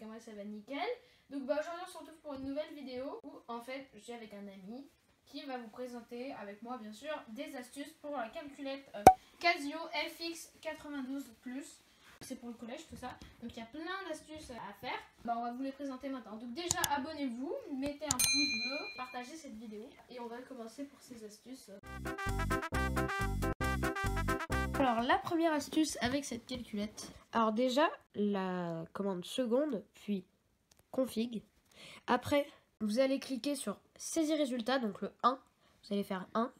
qu'à moi ça va nickel. Donc bah aujourd'hui on se retrouve pour une nouvelle vidéo où en fait je suis avec un ami qui va vous présenter avec moi bien sûr des astuces pour la calculette Casio FX92+. C'est pour le collège tout ça, donc il y a plein d'astuces à faire. Bah on va vous les présenter maintenant. Donc déjà abonnez-vous, mettez un pouce bleu, partagez cette vidéo et on va commencer pour ces astuces. Alors la première astuce avec cette calculette. Alors déjà la commande seconde, puis config. Après vous allez cliquer sur saisir résultat, donc le 1, vous allez faire 1.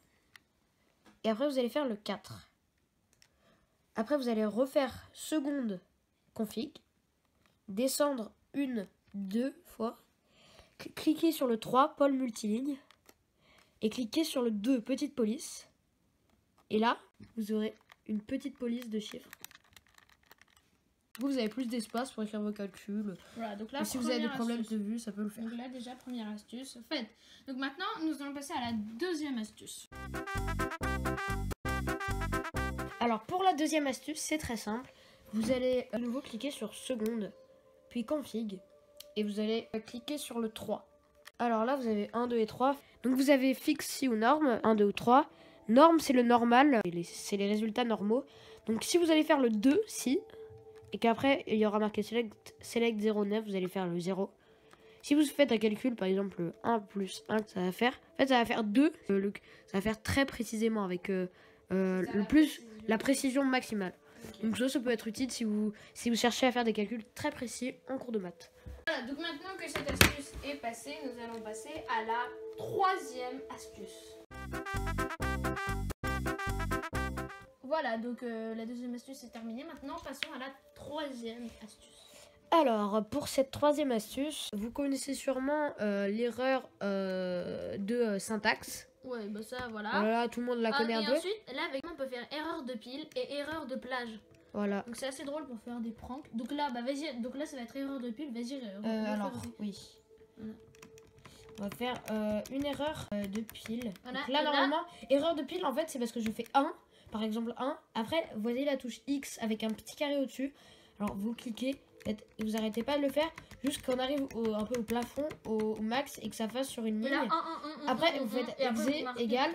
Et après vous allez faire le 4. Après vous allez refaire seconde config, descendre deux fois, cliquer sur le 3, pôle multiligne, et cliquer sur le 2, petite police. Et là, vous aurez une petite police de chiffres. Vous avez plus d'espace pour écrire vos calculs. Voilà, donc là, et si vous avez des problèmes de vue, ça peut le faire. Donc là, déjà, première astuce faite. Donc maintenant, nous allons passer à la deuxième astuce. Alors, pour la deuxième astuce, c'est très simple. Vous allez à nouveau cliquer sur seconde, puis config, et vous allez cliquer sur le 3. Alors là, vous avez 1, 2 et 3. Donc vous avez fixe si ou norme, 1, 2 ou 3. Norme, c'est le normal, c'est les résultats normaux. Donc si vous allez faire le 2, si, et qu'après il y aura marqué select 09, vous allez faire le 0. Si vous faites un calcul, par exemple le 1 plus 1, ça va faire, en fait ça va faire 2, ça va faire très précisément avec la précision maximale. Okay. Donc ça peut être utile si vous cherchez à faire des calculs très précis en cours de maths. Voilà, donc maintenant que cette astuce est passée, nous allons passer à la troisième astuce. Voilà, donc la deuxième astuce est terminée. Maintenant, passons à la troisième astuce. Alors, pour cette troisième astuce, vous connaissez sûrement l'erreur de syntaxe. Ouais, bah ça, voilà. Voilà, tout le monde la connaît un peu. Et ensuite, là, avec moi, on peut faire erreur de pile et erreur de plage. Voilà. Donc c'est assez drôle pour faire des pranks. Donc là, bah vas-y, donc là, ça va être erreur de pile. Vas-y, alors, oui. Voilà. On va faire une erreur de pile. Voilà. Donc là, normalement, erreur de pile, en fait, c'est parce que je fais 1. Par exemple 1, après vous voyez la touche X avec un petit carré au-dessus. Alors vous cliquez, vous arrêtez pas de le faire jusqu'à qu'on arrive un peu au plafond, au max et que ça fasse sur une ligne. Après vous faites exe égale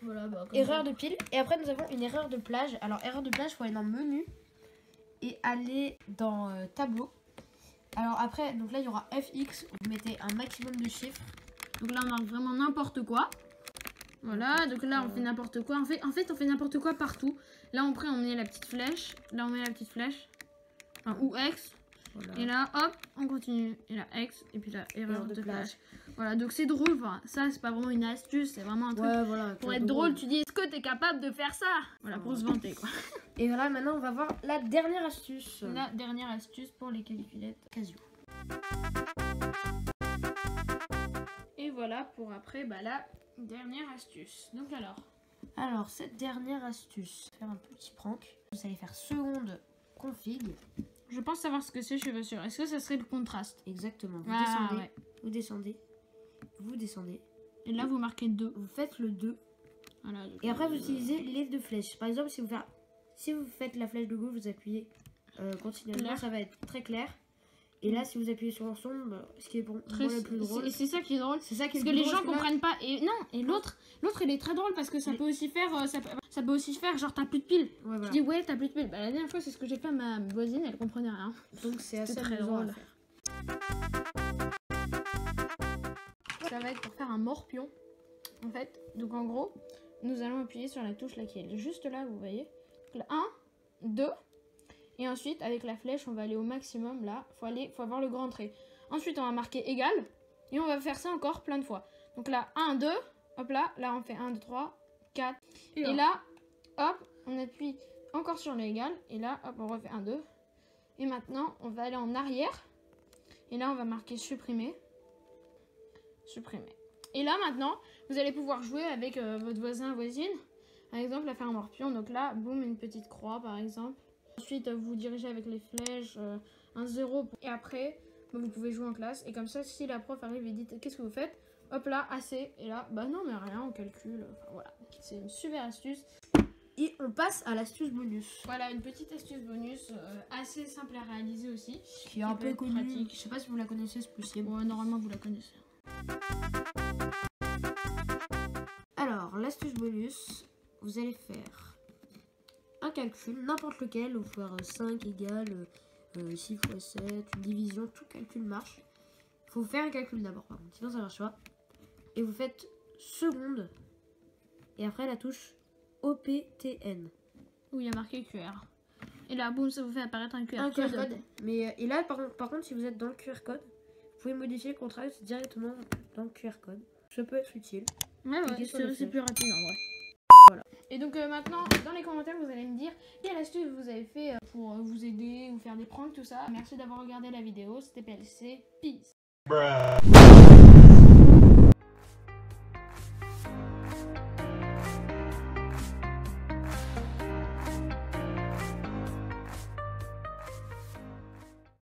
voilà, bah, erreur de pile. Et après nous avons une erreur de plage. Alors erreur de plage, il faut aller dans menu et aller dans tableau. Alors après, donc là il y aura FX, vous mettez un maximum de chiffres. Donc là on marque vraiment n'importe quoi. Voilà, donc là on fait n'importe quoi. En fait on fait n'importe quoi partout. Là après on met la petite flèche. Là on met la petite flèche. Enfin, ou X. Voilà. Et là hop, on continue. Et là X. Et puis là erreur de plage. Voilà, donc c'est drôle. Enfin, ça c'est pas vraiment une astuce. C'est vraiment un truc. Ouais, voilà, pour être drôle, tu dis est-ce que t'es capable de faire ça? Voilà, pour se vanter quoi. Et voilà, maintenant on va voir la dernière astuce. La dernière astuce pour les calculettes Casio. Et voilà pour après, bah là. Dernière astuce. Donc alors cette dernière astuce, faire un petit prank. Vous allez faire seconde config. Je pense savoir ce que c'est, je suis pas sûre. Est-ce que ça serait le contraste? Exactement. Vous descendez, ouais. Vous descendez. Et là vous marquez 2. Vous faites le 2. Voilà, et après vous utilisez les deux flèches. Par exemple, si vous faites la flèche de gauche, vous appuyez continuellement, ça va être très clair. Et là, si vous appuyez sur l'ensemble, ce qui est pour moi le plus drôle. C'est ça qui est drôle. C'est ça qui est parce que les gens comprennent pas. Et non, et l'autre, il est très drôle parce que ça peut aussi faire, ça peut aussi faire genre t'as plus de piles. Ouais, voilà. Tu dis ouais t'as plus de piles. Bah, la dernière fois c'est ce que j'ai fait à ma voisine, elle comprenait rien. Donc c'est assez très drôle. Ça va être pour faire un morpion. En fait, donc en gros, nous allons appuyer sur la touche là qui est juste là, vous voyez. Donc, 1, 2. Et ensuite, avec la flèche, on va aller au maximum, là. Faut avoir le grand trait. Ensuite, on va marquer égal. Et on va faire ça encore plein de fois. Donc là, 1, 2. Hop là. Là, on fait 1, 2, 3, 4. Et là, hop, on appuie encore sur le égal. Et là, hop, on refait 1, 2. Et maintenant, on va aller en arrière. Et là, on va marquer supprimer. Supprimer. Et là, maintenant, vous allez pouvoir jouer avec votre voisin, voisine. Par exemple, à faire un morpion. Donc là, boum, une petite croix, par exemple. Ensuite, vous dirigez avec les flèches, un 0. Et après, vous pouvez jouer en classe. Et comme ça, si la prof arrive et dit qu'est-ce que vous faites? Hop là, assez. Et là, bah non, mais rien, on calcule. Enfin voilà, c'est une super astuce. Et on passe à l'astuce bonus. Voilà, une petite astuce bonus assez simple à réaliser aussi. Qui est un peut peu être connue. pratique. Je sais pas si vous la connaissez, c'est possible. Bon, normalement, vous la connaissez. Alors, l'astuce bonus, vous allez faire un calcul, n'importe lequel, vous faire 5 égale 6 fois 7, une division, tout calcul marche. Il faut faire un calcul d'abord, par contre, sinon ça marche pas. Et vous faites seconde, et après la touche OPTN. Où il y a marqué QR. Et là, boum, ça vous fait apparaître un QR Un code. QR code. Mais, et là, par contre, si vous êtes dans le QR code, vous pouvez modifier le contrat directement dans le QR code. Ça peut être utile. Ouais, Cliquez sur les c'est flèches. plus rapide en vrai. Voilà. Et donc maintenant, dans les commentaires, vous allez me dire quelle astuce vous avez fait pour vous aider ou faire des pranks, tout ça. Merci d'avoir regardé la vidéo. C'était PLC. Peace.